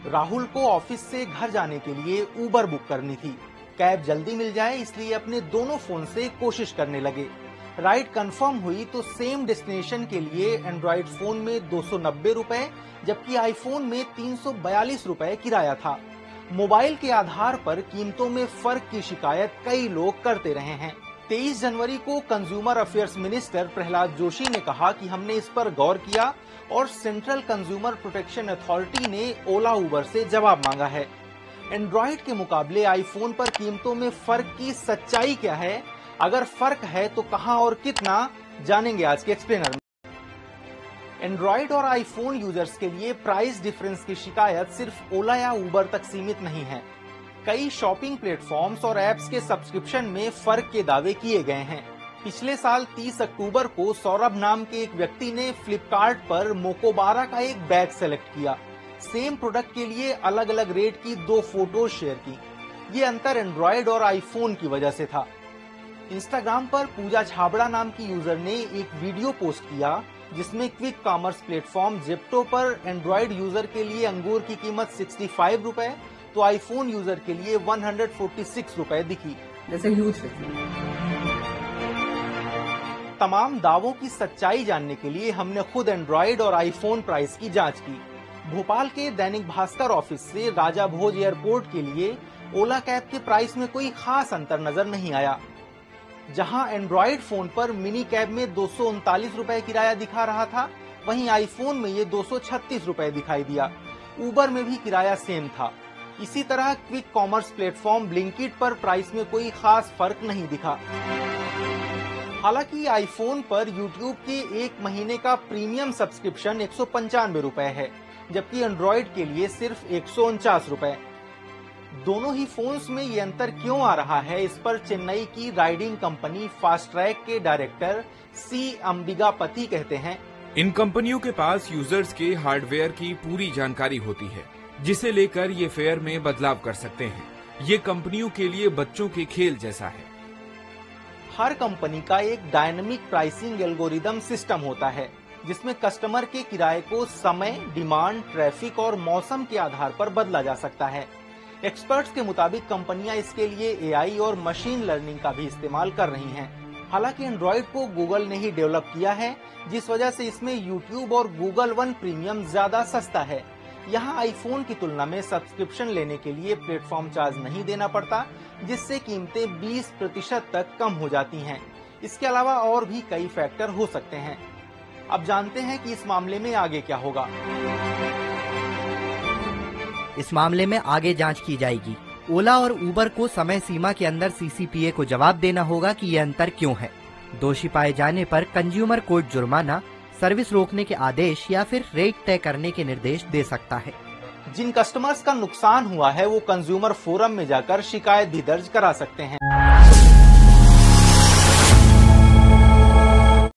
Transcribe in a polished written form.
राहुल को ऑफिस से घर जाने के लिए उबर बुक करनी थी। कैब जल्दी मिल जाए इसलिए अपने दोनों फोन से कोशिश करने लगे। राइड कंफर्म हुई तो सेम डेस्टिनेशन के लिए एंड्रॉइड फोन में 290 रुपए जबकि आईफोन में 342 रुपए किराया था। मोबाइल के आधार पर कीमतों में फर्क की शिकायत कई लोग करते रहे हैं। 23 जनवरी को consumer affairs minister Prahlad Joshi ने कहा कि हमने इस पर गौर किया और सेंट्रल कंज्यूमर प्रोटेक्शन अथॉरिटी ने ओला उबर से जवाब मांगा है। एंड्रॉइड के मुकाबले आईफोन पर कीमतों में फर्क की सच्चाई क्या है, अगर फर्क है तो कहां और कितना, जानेंगे आज के एक्सप्लेनर में। एंड्रॉइड और आईफोन यूजर्स के लिए प्राइस डिफरेंस की शिकायत सिर्फ ओला या उबर तक सीमित नहीं है। कई शॉपिंग प्लेटफॉर्म्स और एप्स के सब्सक्रिप्शन में फर्क के दावे किए गए हैं। पिछले साल 30 अक्टूबर को सौरभ नाम के एक व्यक्ति ने फ्लिपकार्ट पर मोकोबारा का एक बैग सेलेक्ट किया। सेम प्रोडक्ट के लिए अलग अलग रेट की 2 फोटोज शेयर की। ये अंतर एंड्रॉइड और आईफोन की वजह से था। इंस्टाग्राम पर पूजा छाबड़ा नाम की यूजर ने एक वीडियो पोस्ट किया जिसमें क्विक कॉमर्स प्लेटफॉर्म जेप्टो पर एंड्रॉइड यूजर के लिए अंगूर की कीमत 65 रुपए तो आईफोन यूजर के लिए 146 रुपए दिखी। तमाम दावों की सच्चाई जानने के लिए हमने खुद एंड्रॉइड और आईफोन प्राइस की जांच की। भोपाल के दैनिक भास्कर ऑफिस से राजा भोज एयरपोर्ट के लिए ओला कैब के प्राइस में कोई खास अंतर नजर नहीं आया। जहां एंड्रॉइड फोन पर मिनी कैब में 239 रुपए किराया दिखा रहा था, वहीं आईफोन में ये 236 रुपए दिखाई दिया। उबर में भी किराया सेम था। इसी तरह क्विक कॉमर्स प्लेटफॉर्म ब्लिंकिट पर प्राइस में कोई खास फर्क नहीं दिखा। हालांकि आईफोन पर यूट्यूब के 1 महीने का प्रीमियम सब्सक्रिप्शन 195 रुपए है, जबकि एंड्रॉइड के लिए सिर्फ 149 रुपए। दोनों ही फोन्स में ये अंतर क्यों आ रहा है, इस पर चेन्नई की राइडिंग कंपनी फास्ट ट्रैक के डायरेक्टर सी अंबिगापति कहते हैं, इन कंपनियों के पास यूजर्स के हार्डवेयर की पूरी जानकारी होती है, जिसे लेकर ये फेयर में बदलाव कर सकते हैं। ये कंपनियों के लिए बच्चों के खेल जैसा है। हर कंपनी का एक डायनामिक प्राइसिंग एल्गोरिदम सिस्टम होता है जिसमें कस्टमर के किराए को समय, डिमांड, ट्रैफिक और मौसम के आधार पर बदला जा सकता है। एक्सपर्ट्स के मुताबिक कंपनियां इसके लिए एआई और मशीन लर्निंग का भी इस्तेमाल कर रही हैं। हालांकि एंड्रॉइड को गूगल ने ही डेवलप किया है, जिस वजह से इसमें यूट्यूब और गूगल वन प्रीमियम ज्यादा सस्ता है। यहाँ आईफोन की तुलना में सब्सक्रिप्शन लेने के लिए प्लेटफॉर्म चार्ज नहीं देना पड़ता, जिससे कीमतें 20% तक कम हो जाती हैं। इसके अलावा और भी कई फैक्टर हो सकते हैं। अब जानते हैं कि इस मामले में आगे क्या होगा। इस मामले में आगे जांच की जाएगी। ओला और उबर को समय सीमा के अंदर सीसीपीए को जवाब देना होगा कि ये अंतर क्यों है। दोषी पाए जाने पर कंज्यूमर कोर्ट जुर्माना, सर्विस रोकने के आदेश या फिर रेट तय करने के निर्देश दे सकता है। जिन कस्टमर्स का नुकसान हुआ है वो कंज्यूमर फोरम में जाकर शिकायत भी दर्ज करा सकते हैं।